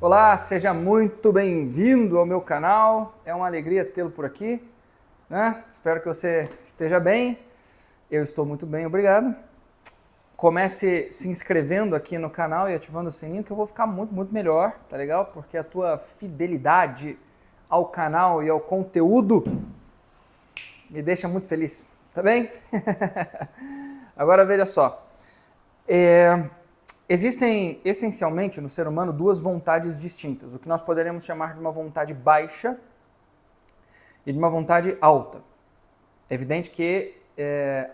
Olá, seja muito bem-vindo ao meu canal. É uma alegria tê-lo por aqui, né? Espero que você esteja bem. Eu estou muito bem, obrigado. Comece se inscrevendo aqui no canal e ativando o sininho que eu vou ficar muito melhor, tá legal? Porque a tua fidelidade ao canal e ao conteúdo me deixa muito feliz, tá bem? Agora veja só. Existem, essencialmente, no ser humano, duas vontades distintas, o que nós poderíamos chamar de uma vontade baixa e de uma vontade alta. É evidente que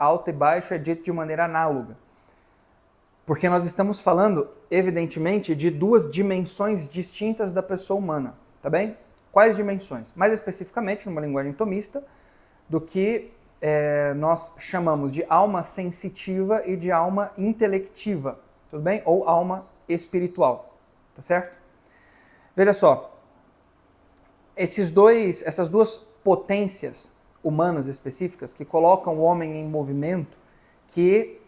alta e baixo é dito de maneira análoga, porque nós estamos falando, evidentemente, de duas dimensões distintas da pessoa humana, tá bem? Quais dimensões? Mais especificamente, numa linguagem tomista, do que nós chamamos de alma sensitiva e de alma intelectiva. Tudo bem? Ou alma espiritual, tá certo? Veja só, essas duas potências humanas específicas que colocam o homem em movimento, que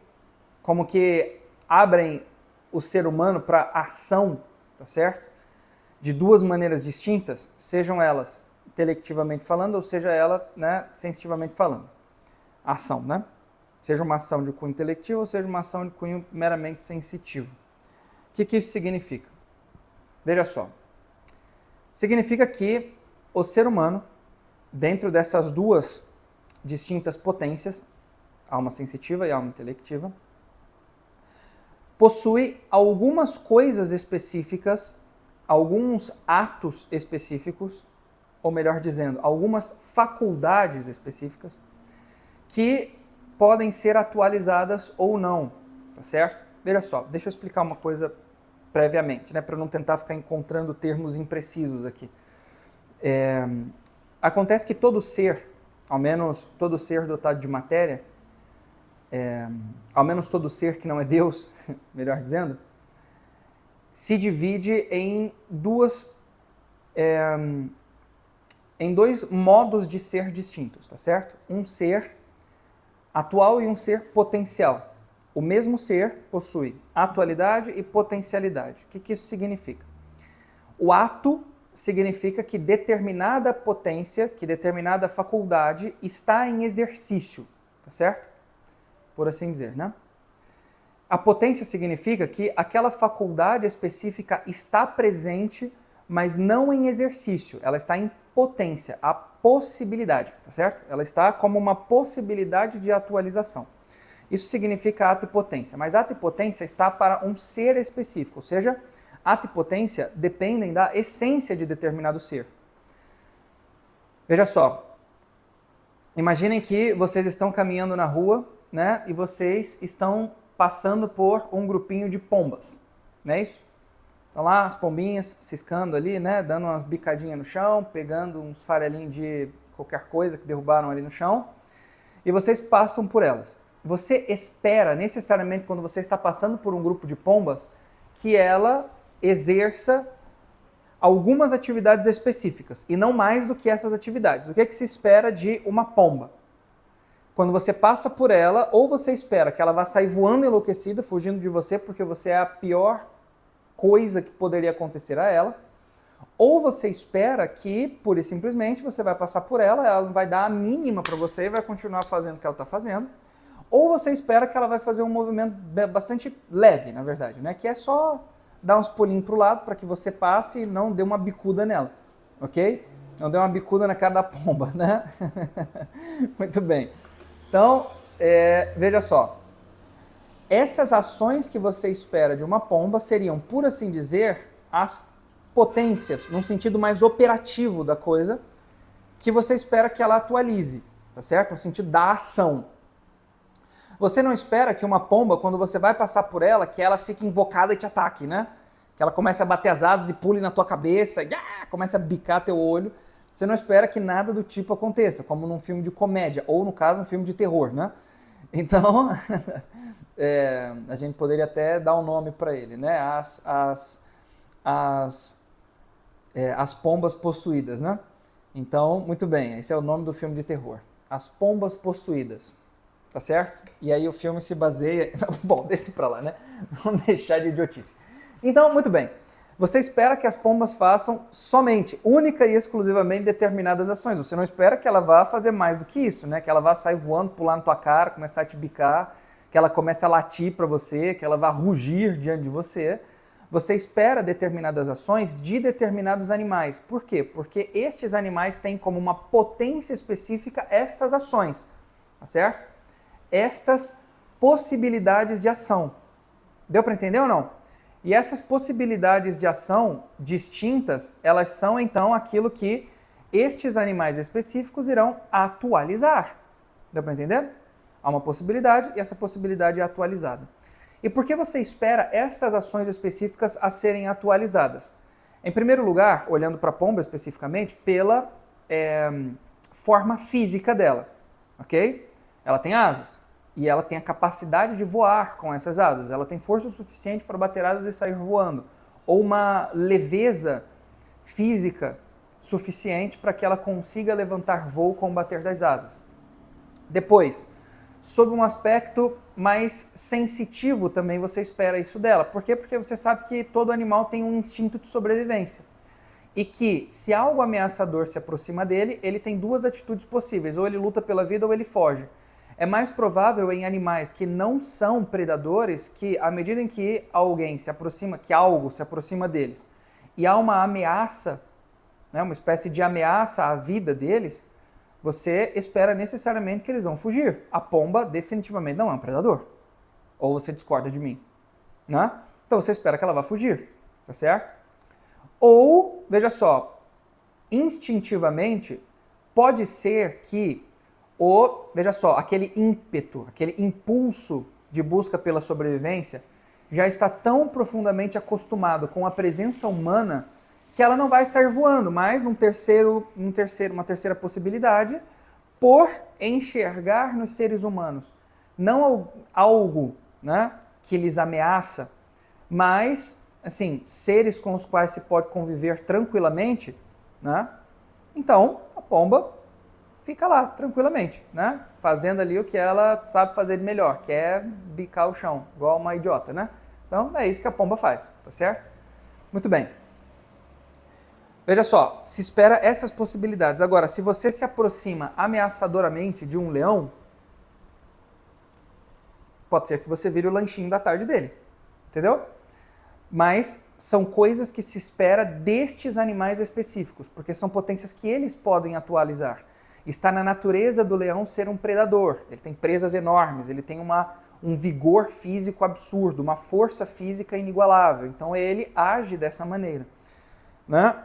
como que abrem o ser humano para ação, tá certo? De duas maneiras distintas, sejam elas intelectivamente falando ou seja ela, né, sensitivamente falando. Ação, né? Seja uma ação de cunho intelectivo ou seja uma ação de cunho meramente sensitivo. O que isso significa? Veja só. Significa que o ser humano, dentro dessas duas distintas potências, alma sensitiva e alma intelectiva, possui algumas coisas específicas, alguns atos específicos, ou melhor dizendo, algumas faculdades específicas, que podem ser atualizadas ou não, tá certo? Veja só, deixa eu explicar uma coisa previamente, né, para não tentar ficar encontrando termos imprecisos aqui. Acontece que todo ser, ao menos todo ser dotado de matéria, ao menos todo ser que não é Deus, melhor dizendo, se divide em dois modos de ser distintos, tá certo? Um ser atual e um ser potencial. O mesmo ser possui atualidade e potencialidade. O que isso significa? O ato significa que determinada potência, que determinada faculdade está em exercício, tá certo? Por assim dizer, né? A potência significa que aquela faculdade específica está presente, mas não em exercício. Ela está em potência, a possibilidade, tá certo? Ela está como uma possibilidade de atualização. Isso significa ato e potência, mas ato e potência está para um ser específico, ou seja, ato e potência dependem da essência de determinado ser. Veja só, imaginem que vocês estão caminhando na rua, né, e vocês estão passando por um grupinho de pombas, não é isso? Estão lá as pombinhas ciscando ali, né, dando umas bicadinhas no chão, pegando uns farelinhos de qualquer coisa que derrubaram ali no chão, e vocês passam por elas. Você espera necessariamente, quando você está passando por um grupo de pombas, que ela exerça algumas atividades específicas, e não mais do que essas atividades. O que se espera de uma pomba? Quando você passa por ela, ou você espera que ela vá sair voando enlouquecida, fugindo de você, porque você é a pior coisa que poderia acontecer a ela, ou você espera que, pura e simplesmente, você vai passar por ela, ela vai dar a mínima para você e vai continuar fazendo o que ela está fazendo, ou você espera que ela vai fazer um movimento bastante leve, na verdade, né? Que é só dar uns pulinhos para o lado para que você passe e não dê uma bicuda nela, ok? Não dê uma bicuda na cara da pomba, né? Muito bem. Então, veja só. Essas ações que você espera de uma pomba seriam, por assim dizer, as potências, num sentido mais operativo da coisa, que você espera que ela atualize, tá certo? No sentido da ação. Você não espera que uma pomba, quando você vai passar por ela, que ela fique invocada e te ataque, né? Que ela comece a bater as asas e pule na tua cabeça, e comece a bicar teu olho. Você não espera que nada do tipo aconteça, como num filme de comédia, ou no caso, um filme de terror, né? Então, a gente poderia até dar um nome para ele, né? As pombas possuídas, né? Então, muito bem, esse é o nome do filme de terror. As pombas possuídas, tá certo? E aí o filme se baseia... Bom, deixa isso pra lá, né? Vamos deixar de idiotice. Então, muito bem. Você espera que as pombas façam somente, única e exclusivamente determinadas ações. Você não espera que ela vá fazer mais do que isso, né? Que ela vá sair voando, pular na tua cara, começar a te bicar, que ela comece a latir para você, que ela vá rugir diante de você. Você espera determinadas ações de determinados animais. Por quê? Porque estes animais têm como uma potência específica estas ações, tá certo? Estas possibilidades de ação. Deu para entender ou não? E essas possibilidades de ação distintas, elas são então aquilo que estes animais específicos irão atualizar. Deu para entender? Há uma possibilidade e essa possibilidade é atualizada. E por que você espera estas ações específicas a serem atualizadas? Em primeiro lugar, olhando para a pomba especificamente, pela forma física dela, ok? Ela tem asas. E ela tem a capacidade de voar com essas asas. Ela tem força suficiente para bater asas e sair voando. Ou uma leveza física suficiente para que ela consiga levantar voo com o bater das asas. Depois, sob um aspecto mais sensitivo também você espera isso dela. Por quê? Porque você sabe que todo animal tem um instinto de sobrevivência. E que, se algo ameaçador se aproxima dele, ele tem duas atitudes possíveis. Ou ele luta pela vida ou ele foge. É mais provável em animais que não são predadores que, à medida em que alguém se aproxima, que algo se aproxima deles, e há uma ameaça, né, uma espécie de ameaça à vida deles, você espera necessariamente que eles vão fugir. A pomba definitivamente não é um predador. Ou você discorda de mim, né? Então você espera que ela vá fugir, tá certo? Ou, veja só, instintivamente, pode ser que veja só, aquele ímpeto, aquele impulso de busca pela sobrevivência já está tão profundamente acostumado com a presença humana que ela não vai sair voando, mas uma terceira possibilidade, por enxergar nos seres humanos não algo, né, que lhes ameaça, mas assim, seres com os quais se pode conviver tranquilamente, né? Então, a pomba fica lá, tranquilamente, né? Fazendo ali o que ela sabe fazer de melhor, que é bicar o chão, igual uma idiota, né? Então, é isso que a pomba faz, tá certo? Muito bem. Veja só, se espera essas possibilidades. Agora, se você se aproxima ameaçadoramente de um leão, pode ser que você vire o lanchinho da tarde dele, entendeu? Mas são coisas que se espera destes animais específicos, porque são potências que eles podem atualizar. Está na natureza do leão ser um predador. Ele tem presas enormes, ele tem um vigor físico absurdo, uma força física inigualável. Então ele age dessa maneira, né?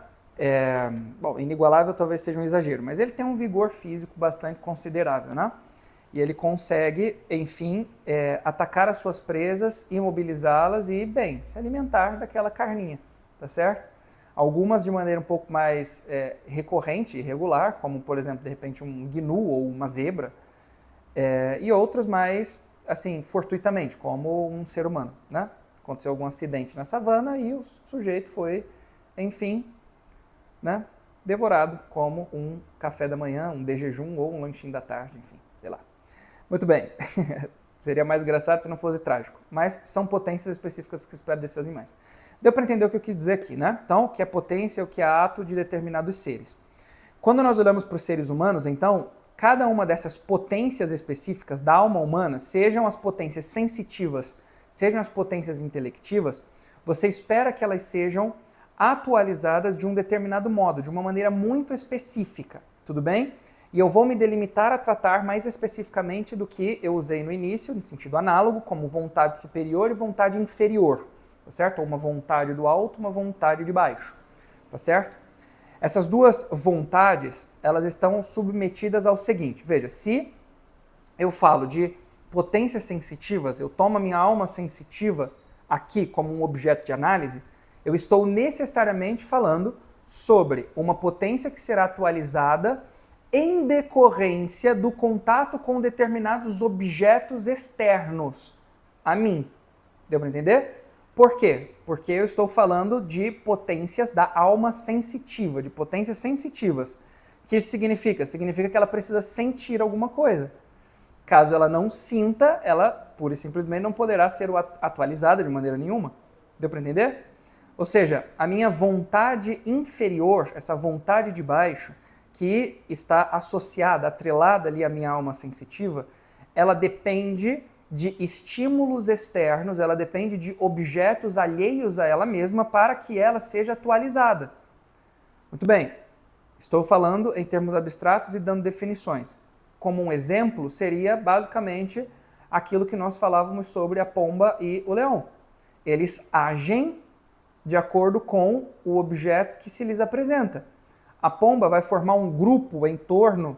Bom, inigualável talvez seja um exagero, mas ele tem um vigor físico bastante considerável, né? E ele consegue, enfim, atacar as suas presas, imobilizá-las e, bem, se alimentar daquela carninha, tá certo? Algumas de maneira um pouco mais recorrente e regular, como, por exemplo, de repente um gnu ou uma zebra, e outras mais, assim, fortuitamente, como um ser humano, né? Aconteceu algum acidente na savana e o sujeito foi, enfim, né, devorado como um café da manhã, um de jejum ou um lanchinho da tarde, enfim, sei lá. Muito bem, seria mais engraçado se não fosse trágico, mas são potências específicas que se espera desses animais. Deu para entender o que eu quis dizer aqui, né? Então, o que é potência, o que é ato de determinados seres. Quando nós olhamos para os seres humanos, então, cada uma dessas potências específicas da alma humana, sejam as potências sensitivas, sejam as potências intelectivas, você espera que elas sejam atualizadas de um determinado modo, de uma maneira muito específica, tudo bem? E eu vou me delimitar a tratar mais especificamente do que eu usei no início, no sentido análogo, como vontade superior e vontade inferior, tá certo? Ou uma vontade do alto, uma vontade de baixo, tá certo? Essas duas vontades, elas estão submetidas ao seguinte, veja, se eu falo de potências sensitivas, eu tomo a minha alma sensitiva aqui como um objeto de análise, eu estou necessariamente falando sobre uma potência que será atualizada em decorrência do contato com determinados objetos externos a mim. Deu para entender? Por quê? Porque eu estou falando de potências da alma sensitiva, de potências sensitivas. O que isso significa? Significa que ela precisa sentir alguma coisa. Caso ela não sinta, ela pura e simplesmente não poderá ser atualizada de maneira nenhuma. Deu para entender? Ou seja, a minha vontade inferior, essa vontade de baixo, que está associada, atrelada ali à minha alma sensitiva, ela depende de estímulos externos, ela depende de objetos alheios a ela mesma para que ela seja atualizada. Muito bem, estou falando em termos abstratos e dando definições. Como um exemplo, seria basicamente aquilo que nós falávamos sobre a pomba e o leão. Eles agem de acordo com o objeto que se lhes apresenta. A pomba vai formar um grupo em torno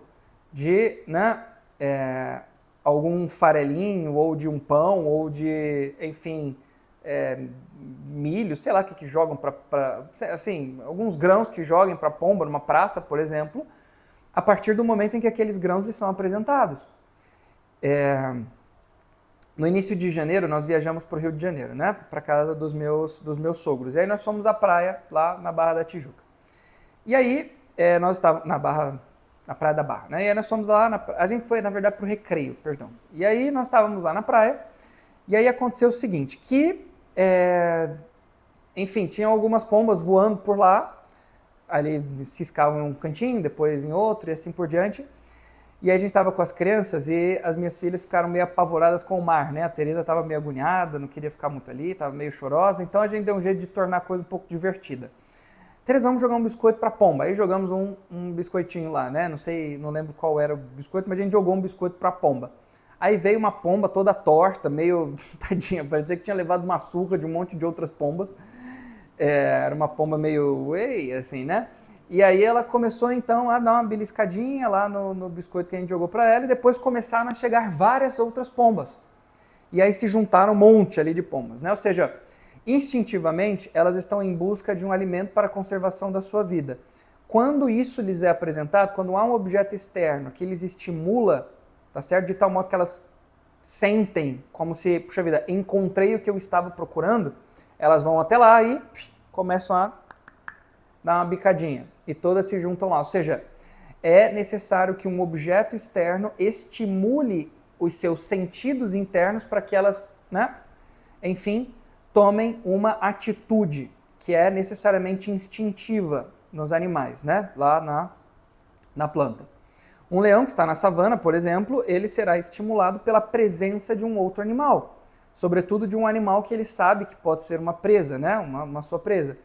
de algum farelinho, ou de um pão, ou de, enfim, milho, sei lá o que jogam para... Assim, alguns grãos que joguem para a pomba numa praça, por exemplo, a partir do momento em que aqueles grãos lhes são apresentados. No início de janeiro, nós viajamos para o Rio de Janeiro, né? Para casa dos meus sogros. E aí nós fomos à praia, lá na Barra da Tijuca. E aí, nós estávamos na Praia da Barra, né? E aí nós fomos lá, a gente foi, na verdade, para o Recreio, perdão. E aí nós estávamos lá na praia, e aí aconteceu o seguinte, que, enfim, tinham algumas pombas voando por lá, ali ciscavam em um cantinho, depois em outro, e assim por diante. E aí a gente estava com as crianças e as minhas filhas ficaram meio apavoradas com o mar, né? A Teresa estava meio agoniada, não queria ficar muito ali, estava meio chorosa, então a gente deu um jeito de tornar a coisa um pouco divertida. Teresa, vamos jogar um biscoito para pomba. Aí jogamos um biscoitinho lá, né? Não sei, não lembro qual era o biscoito, mas a gente jogou um biscoito para pomba. Aí veio uma pomba toda torta, meio tadinha, parecia que tinha levado uma surra de um monte de outras pombas. Era uma pomba meio, assim, né? E aí ela começou então a dar uma beliscadinha lá no biscoito que a gente jogou para ela e depois começaram a chegar várias outras pombas. E aí se juntaram um monte ali de pombas, né? Ou seja, instintivamente elas estão em busca de um alimento para a conservação da sua vida. Quando isso lhes é apresentado, quando há um objeto externo que lhes estimula, tá certo? De tal modo que elas sentem como se, puxa vida, encontrei o que eu estava procurando, elas vão até lá e começam a dar uma bicadinha. E todas se juntam lá. Ou seja, é necessário que um objeto externo estimule os seus sentidos internos para que elas, né, enfim, tomem uma atitude que é necessariamente instintiva nos animais, né, lá na planta. Um leão que está na savana, por exemplo, ele será estimulado pela presença de um outro animal, sobretudo de um animal que ele sabe que pode ser uma presa, né, uma sua presa,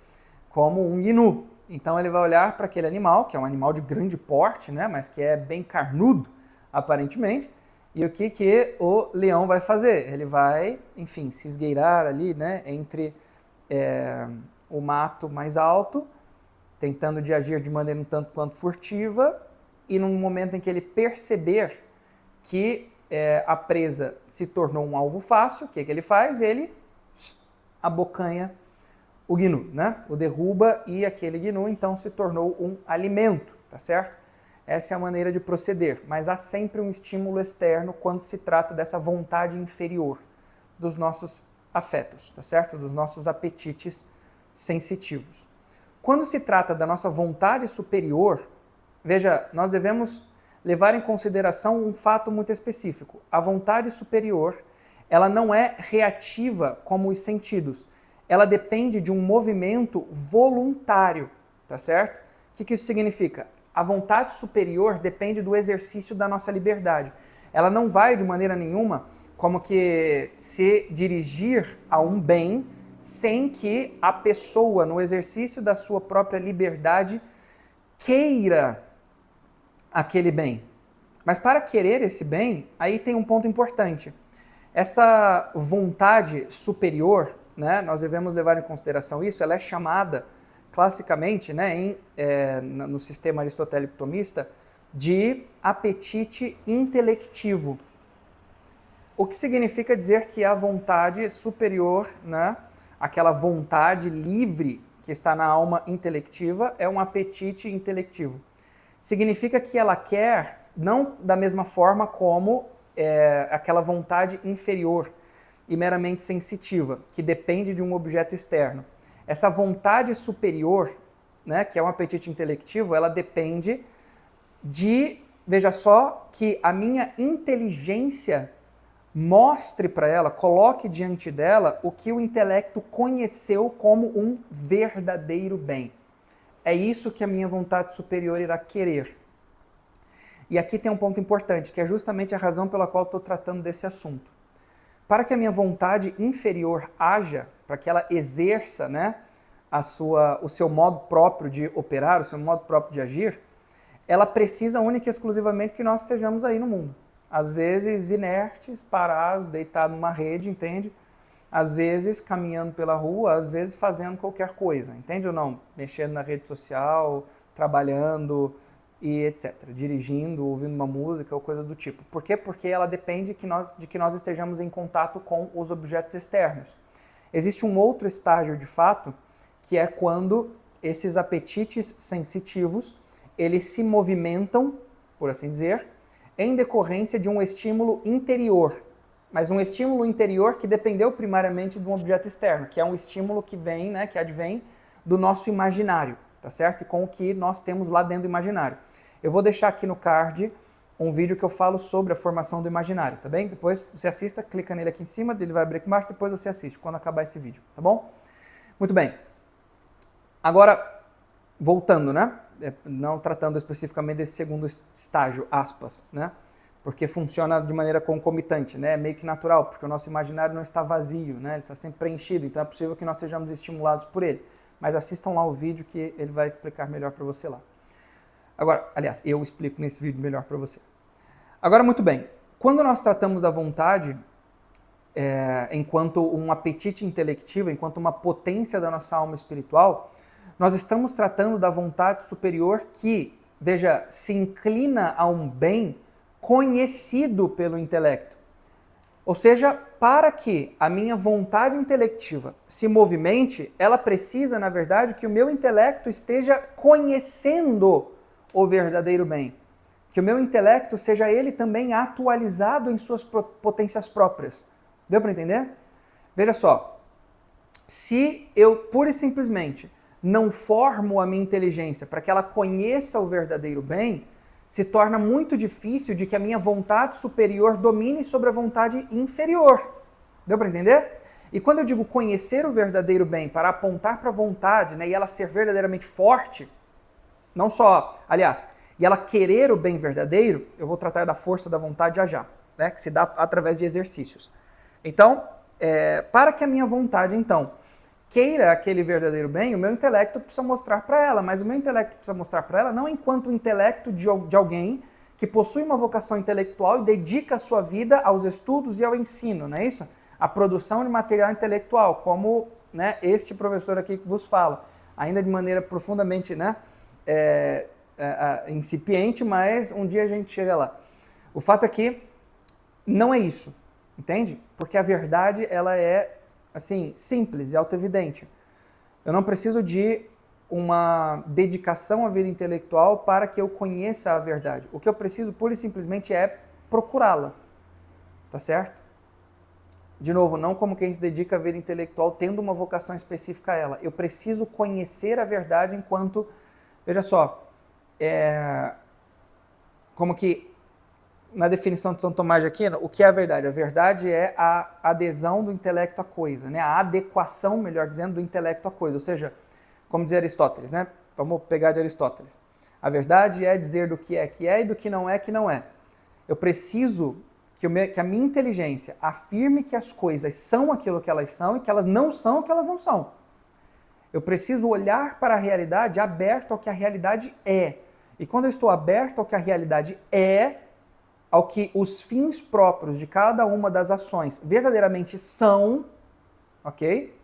como um gnu. Então ele vai olhar para aquele animal, que é um animal de grande porte, né, mas que é bem carnudo, aparentemente, e o que o leão vai fazer? Ele vai, enfim, se esgueirar ali, né, entre o mato mais alto, tentando de agir de maneira um tanto quanto furtiva, e no momento em que ele perceber que a presa se tornou um alvo fácil, o que ele faz? Ele abocanha o gnu, né? O derruba e aquele gnu então se tornou um alimento, tá certo? Essa é a maneira de proceder, mas há sempre um estímulo externo quando se trata dessa vontade inferior dos nossos afetos, tá certo? Dos nossos apetites sensitivos. Quando se trata da nossa vontade superior, veja, nós devemos levar em consideração um fato muito específico. A vontade superior, ela não é reativa como os sentidos. Ela depende de um movimento voluntário, tá certo? O que isso significa? A vontade superior depende do exercício da nossa liberdade. Ela não vai de maneira nenhuma como que se dirigir a um bem sem que a pessoa, no exercício da sua própria liberdade, queira aquele bem. Mas para querer esse bem, aí tem um ponto importante. Essa vontade superior, né, nós devemos levar em consideração isso, ela é chamada classicamente, né, no sistema aristotélico tomista, de apetite intelectivo. O que significa dizer que a vontade superior, né, aquela vontade livre que está na alma intelectiva, é um apetite intelectivo. Significa que ela quer, não da mesma forma como aquela vontade inferior e meramente sensitiva, que depende de um objeto externo. Essa vontade superior, né, que é um apetite intelectivo, ela depende de, veja só, que a minha inteligência Mostre para ela, coloque diante dela o que o intelecto conheceu como um verdadeiro bem. É isso que a minha vontade superior irá querer. E aqui tem um ponto importante, que é justamente a razão pela qual estou tratando desse assunto. Para que a minha vontade inferior haja, para que ela exerça, né, o seu modo próprio de operar, o seu modo próprio de agir, ela precisa única e exclusivamente que nós estejamos aí no mundo. Às vezes inertes, parados, deitados numa rede, entende? Às vezes caminhando pela rua, às vezes fazendo qualquer coisa, entende ou não? Mexendo na rede social, trabalhando e etc. Dirigindo, ouvindo uma música ou coisa do tipo. Por quê? Porque ela depende de que nós estejamos em contato com os objetos externos. Existe um outro estágio de fato, que é quando esses apetites sensitivos, eles se movimentam, por assim dizer, em decorrência de um estímulo interior, mas um estímulo interior que dependeu primariamente de um objeto externo, que é um estímulo que vem, né, que advém do nosso imaginário, tá certo? E com o que nós temos lá dentro do imaginário. Eu vou deixar aqui no card um vídeo que eu falo sobre a formação do imaginário, tá bem? Depois você assista, clica nele aqui em cima, ele vai abrir aqui embaixo, depois você assiste, quando acabar esse vídeo, tá bom? Muito bem. Agora, voltando, né? Não tratando especificamente desse segundo estágio, aspas, né? Porque funciona de maneira concomitante, né? É meio que natural, porque o nosso imaginário não está vazio, né? Ele está sempre preenchido, então é possível que nós sejamos estimulados por ele. Mas assistam lá o vídeo que ele vai explicar melhor para você lá. Agora, aliás, eu explico nesse vídeo melhor para você. Agora, muito bem, quando nós tratamos da vontade enquanto um apetite intelectivo, enquanto uma potência da nossa alma espiritual, nós estamos tratando da vontade superior que, veja, se inclina a um bem conhecido pelo intelecto. Ou seja, para que a minha vontade intelectiva se movimente, ela precisa, na verdade, que o meu intelecto esteja conhecendo o verdadeiro bem. Que o meu intelecto seja ele também atualizado em suas potências próprias. Deu para entender? Veja só, se eu pura e simplesmente não formo a minha inteligência para que ela conheça o verdadeiro bem, se torna muito difícil de que a minha vontade superior domine sobre a vontade inferior. Deu para entender? E quando eu digo conhecer o verdadeiro bem para apontar para a vontade, né, e ela ser verdadeiramente forte, não só, aliás, e ela querer o bem verdadeiro, eu vou tratar da força da vontade já, né, que se dá através de exercícios. Então, para que a minha vontade, então, queira aquele verdadeiro bem, o meu intelecto precisa mostrar para ela, mas o meu intelecto precisa mostrar para ela não enquanto o intelecto de alguém que possui uma vocação intelectual e dedica a sua vida aos estudos e ao ensino, não é isso? A produção de material intelectual, como, né, este professor aqui que vos fala, ainda de maneira profundamente, né, incipiente, mas um dia a gente chega lá. O fato é que não é isso, entende? Porque a verdade, ela é assim, simples e autoevidente. Eu não preciso de uma dedicação à vida intelectual para que eu conheça a verdade. O que eu preciso, pura e simplesmente, é procurá-la. Tá certo? De novo, não como quem se dedica à vida intelectual tendo uma vocação específica a ela. Eu preciso conhecer a verdade enquanto, veja só, como que na definição de São Tomás de Aquino, o que é a verdade? A verdade é a adesão do intelecto à coisa, né? A adequação, melhor dizendo, do intelecto à coisa. Ou seja, como dizia Aristóteles, né? Vamos pegar de Aristóteles. A verdade é dizer do que é e do que não é, que não é. Eu preciso que a minha inteligência afirme que as coisas são aquilo que elas são e que elas não são o que elas não são. Eu preciso olhar para a realidade aberto ao que a realidade é. E quando eu estou aberto ao que a realidade é, ao que os fins próprios de cada uma das ações verdadeiramente são, ok?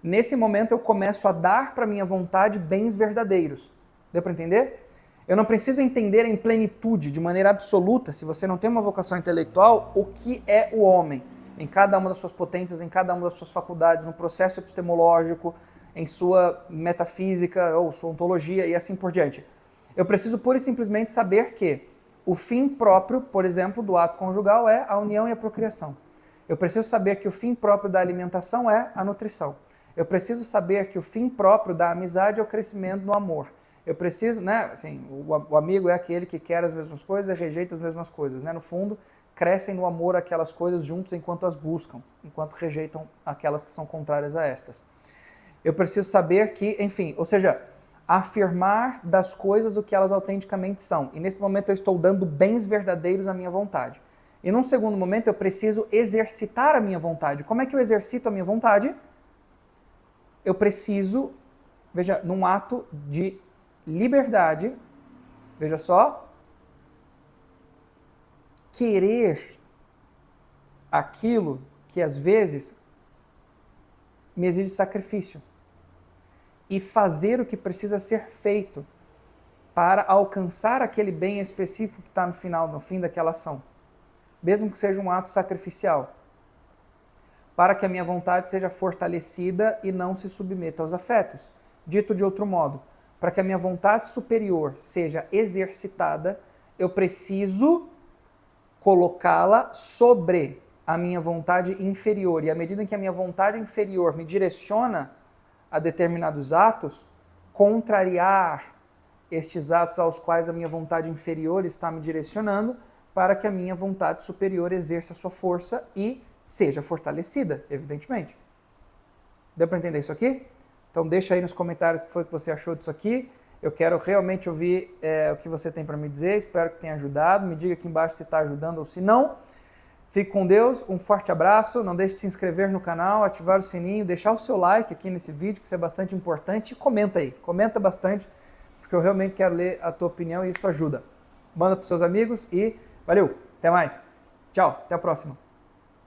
Nesse momento eu começo a dar para minha vontade bens verdadeiros. Deu para entender? Eu não preciso entender em plenitude, de maneira absoluta, se você não tem uma vocação intelectual, o que é o homem, em cada uma das suas potências, em cada uma das suas faculdades, no processo epistemológico, em sua metafísica ou sua ontologia e assim por diante. Eu preciso pura e simplesmente saber que o fim próprio, por exemplo, do ato conjugal é a união e a procriação. Eu preciso saber que o fim próprio da alimentação é a nutrição. Eu preciso saber que o fim próprio da amizade é o crescimento no amor. Eu preciso, né, assim, o amigo é aquele que quer as mesmas coisas e rejeita as mesmas coisas, né? No fundo, crescem no amor àquelas coisas juntos enquanto as buscam, enquanto rejeitam aquelas que são contrárias a estas. Eu preciso saber que, enfim, ou seja, afirmar das coisas o que elas autenticamente são. E nesse momento eu estou dando bens verdadeiros à minha vontade. E num segundo momento eu preciso exercitar a minha vontade. Como é que eu exercito a minha vontade? Eu preciso, veja, num ato de liberdade, veja só, querer aquilo que às vezes me exige sacrifício e fazer o que precisa ser feito para alcançar aquele bem específico que está no fim daquela ação, mesmo que seja um ato sacrificial, para que a minha vontade seja fortalecida e não se submeta aos afetos. Dito de outro modo, para que a minha vontade superior seja exercitada, eu preciso colocá-la sobre a minha vontade inferior. E à medida em que a minha vontade inferior me direciona a determinados atos, contrariar estes atos aos quais a minha vontade inferior está me direcionando, para que a minha vontade superior exerça a sua força e seja fortalecida, evidentemente. Deu para entender isso aqui? Então deixa aí nos comentários o que foi que você achou disso aqui. Eu quero realmente ouvir o que você tem para me dizer, espero que tenha ajudado. Me diga aqui embaixo se está ajudando ou se não. Fique com Deus, um forte abraço, não deixe de se inscrever no canal, ativar o sininho, deixar o seu like aqui nesse vídeo, que isso é bastante importante, e comenta aí, comenta bastante, porque eu realmente quero ler a tua opinião e isso ajuda. Manda para os seus amigos e valeu, até mais, tchau, até a próxima.